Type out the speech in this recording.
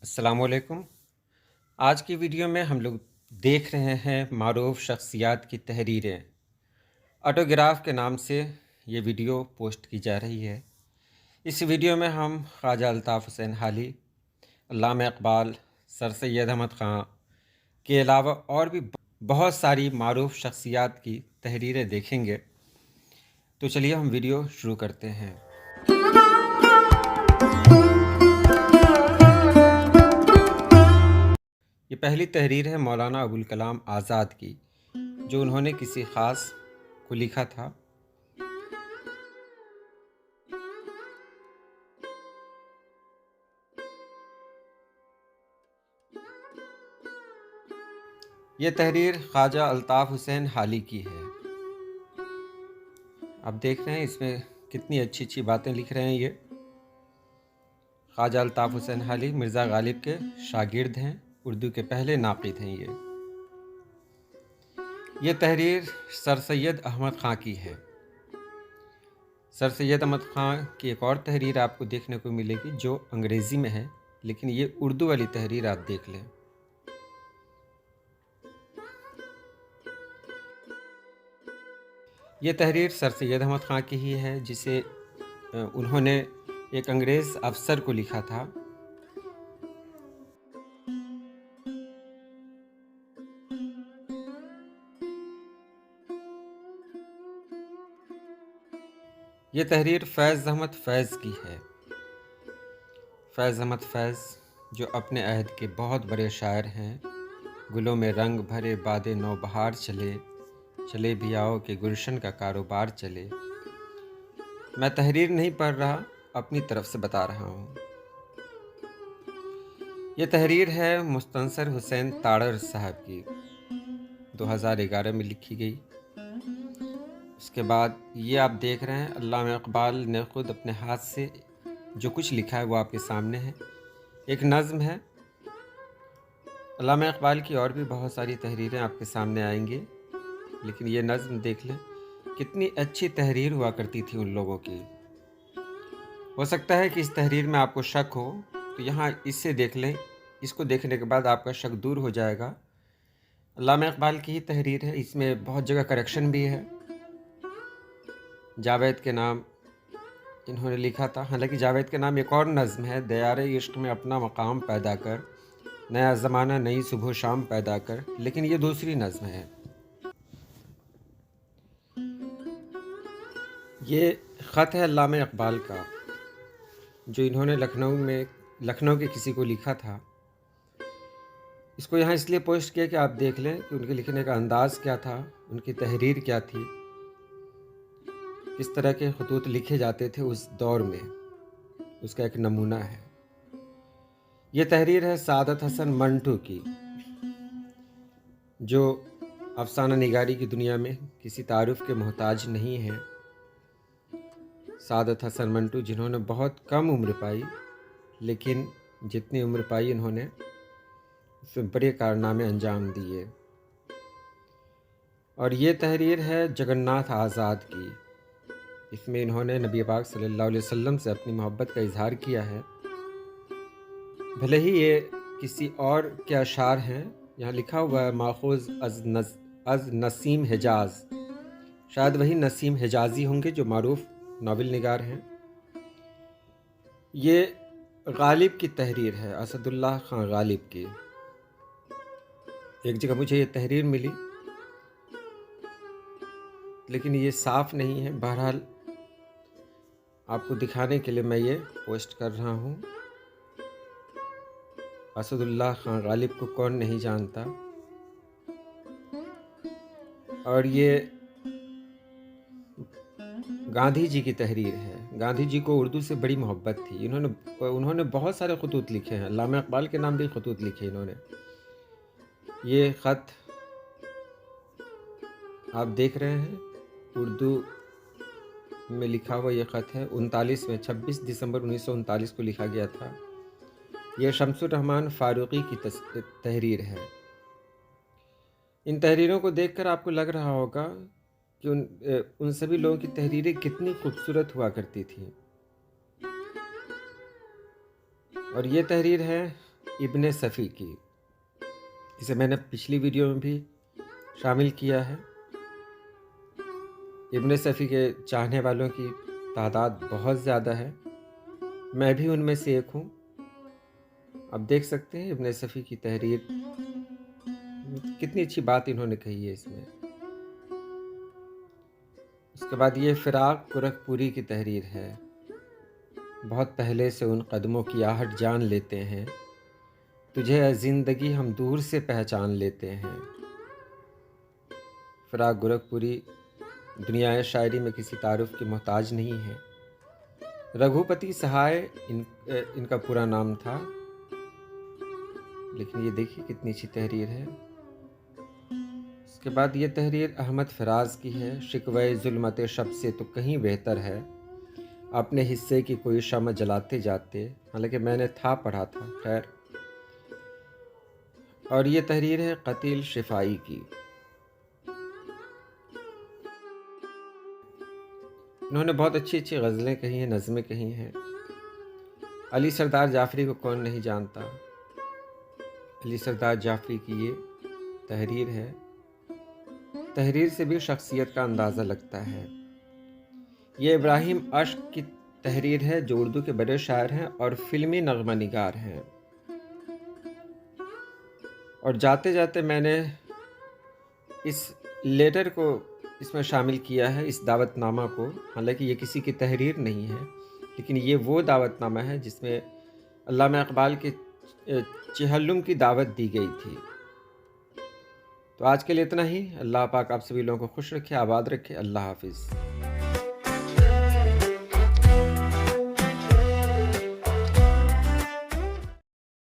अस्सलाम वालेकुम। आज की वीडियो में हम लोग देख रहे हैं मारूफ शख्सियात की तहरीरें। ऑटोग्राफ के नाम से ये वीडियो पोस्ट की जा रही है। इस वीडियो में हम ख्वाजा अल्ताफ़ हुसैन हाली, अल्लामा इक़बाल, सर सैयद अहमद ख़ां के अलावा और भी बहुत सारी मारूफ शख्सियात की तहरीरें देखेंगे। तो चलिए हम वीडियो शुरू करते हैं। ये पहली तहरीर है मौलाना अबुल कलाम आज़ाद की, जो उन्होंने किसी ख़ास को लिखा था। ये तहरीर ख्वाजा अल्ताफ़ हुसैन हाली की है। आप देख रहे हैं इसमें कितनी अच्छी अच्छी बातें लिख रहे हैं। ये ख्वाजा अल्ताफ़ हुसैन हाली मिर्ज़ा गालिब के शागिर्द हैं, उर्दू के पहले नाक़िद हैं। ये तहरीर सर सैयद अहमद ख़ां की है। सर सैयद अहमद ख़ां की एक और तहरीर आपको देखने को मिलेगी जो अंग्रेज़ी में है, लेकिन ये उर्दू वाली तहरीर आप देख लें। ये तहरीर सर सैयद अहमद ख़ां की ही है, जिसे उन्होंने एक अंग्रेज़ अफसर को लिखा था। ये तहरीर फैज़ अहमद फैज़ की है। फैज़ अहमद फैज़ जो अपने अहद के बहुत बड़े शायर हैं। गुलों में रंग भरे बादे नौबहार चले, चले भी आओ कि गुलशन का कारोबार चले। मैं तहरीर नहीं पढ़ रहा, अपनी तरफ से बता रहा हूँ। ये तहरीर है मुस्तनसर हुसैन ताड़र साहब की, 2011 में लिखी गई। उसके बाद ये आप देख रहे हैं अल्लामा इक़बाल ने ख़ुद अपने हाथ से जो कुछ लिखा है वो आपके सामने है। एक नज़्म है। अल्लामा इक़बाल की और भी बहुत सारी तहरीरें आपके सामने आएंगी, लेकिन ये नज़्म देख लें, कितनी अच्छी तहरीर हुआ करती थी उन लोगों की। हो सकता है कि इस तहरीर में आपको शक हो, तो यहाँ इससे देख लें। इसको देखने के बाद आपका शक दूर हो जाएगा। अल्लामा इक़बाल की ही तहरीर है, इसमें बहुत जगह करेक्शन भी है। जावेद के नाम इन्होंने लिखा था, हालांकि जावेद के नाम एक और नज़्म है, दयारे इश्क में अपना मकाम पैदा कर, नया ज़माना नई सुबह शाम पैदा कर, लेकिन ये दूसरी नज़्म है। ये ख़त है अल्लामा इक़बाल का, जो इन्होंने लखनऊ के किसी को लिखा था। इसको यहाँ इसलिए पोस्ट किया कि आप देख लें कि उनके लिखने का अंदाज़ क्या था, उनकी तहरीर क्या थी, किस तरह के खतूत लिखे जाते थे उस दौर में, उसका एक नमूना है। ये तहरीर है सादत हसन मंटू की, जो अफसाना निगारी की दुनिया में किसी तारुफ के मोहताज नहीं है। सादत हसन मंटू जिन्होंने बहुत कम उम्र पाई, लेकिन जितनी उम्र पाई इन्होंने उसमें बड़े कारनामे अंजाम दिए। और ये तहरीर है जगन्नाथ आज़ाद की। इसमें इन्होंने नबी पाक सल्लल्लाहु अलैहि वसल्लम से अपनी मोहब्बत का इजहार किया है। भले ही ये किसी और के अशार हैं, यहाँ लिखा हुआ है माखूज़ अज़ नसीम हिजाज, शायद वही नसीम हिजाजी होंगे जो मारूफ नावल निगार हैं। ये गालिब की तहरीर है, असदुल्लाह खां गालिब की। एक जगह मुझे ये तहरीर मिली, लेकिन ये साफ़ नहीं है। बहरहाल आपको दिखाने के लिए मैं ये पोस्ट कर रहा हूँ। असदुल्लाह खां गालिब को कौन नहीं जानता। और ये गांधी जी की तहरीर है। गांधी जी को उर्दू से बड़ी मोहब्बत थी। उन्होंने बहुत सारे खतूत लिखे हैं, अल्लामा इक़बाल के नाम भी खतूत लिखे इन्होंने। ये ख़त आप देख रहे हैं, उर्दू में लिखा हुआ ये ख़त है। 26 दिसंबर 1939 को लिखा गया था। यह शम्सुर रहमान फ़ारूक़ी की तहरीर है। इन तहरीरों को देखकर आपको लग रहा होगा कि उन सभी लोगों की तहरीरें कितनी खूबसूरत हुआ करती थी। और ये तहरीर है इब्न सफ़ी की। इसे मैंने पिछली वीडियो में भी शामिल किया है। इब्न सफ़ी के चाहने वालों की तादाद बहुत ज़्यादा है, मैं भी उनमें से एक हूँ। अब देख सकते हैं इब्न सफ़ी की तहरीर, कितनी अच्छी बात इन्होंने कही है इसमें। उसके बाद ये फ़िराक गोरखपुरी की तहरीर है। बहुत पहले से उन कदमों की आहट जान लेते हैं, तुझे ऐ ज़िंदगी हम दूर से पहचान लेते हैं। फ़िराक गोरखपुरी दुनियाए शायरी में किसी तारुफ की मोहताज नहीं है। रघुपति सहाय इनका पूरा नाम था, लेकिन ये देखिए कितनी अच्छी तहरीर है। उसके बाद ये तहरीर अहमद फराज की है। शिकवे ज़ुल्मत शब से तो कहीं बेहतर है, अपने हिस्से की कोई शम्अ जलाते जाते। हालांकि मैंने था पढ़ा था, खैर। और ये तहरीर है कतील शिफाई की। इन्होंने बहुत अच्छी अच्छी गज़लें कही हैं, नज़में कही हैं। अली सरदार जाफ़री को कौन नहीं जानता। अली सरदार जाफ़री की ये तहरीर है। तहरीर से भी शख्सियत का अंदाज़ा लगता है। ये इब्राहिम अश्क की तहरीर है, जो उर्दू के बड़े शायर हैं और फ़िल्मी नग़्मा निगार हैं। और जाते जाते मैंने इस लेटर को इसमें शामिल किया है, इस दावतनामा को। हालांकि ये किसी की तहरीर नहीं है, लेकिन ये वो दावतनामा है जिसमें अल्लामा इक़बाल के चहल्लुम की दावत दी गई थी। तो आज के लिए इतना ही। अल्लाह पाक आप सभी लोगों को खुश रखे, आबाद रखे। अल्लाह हाफ़िज़।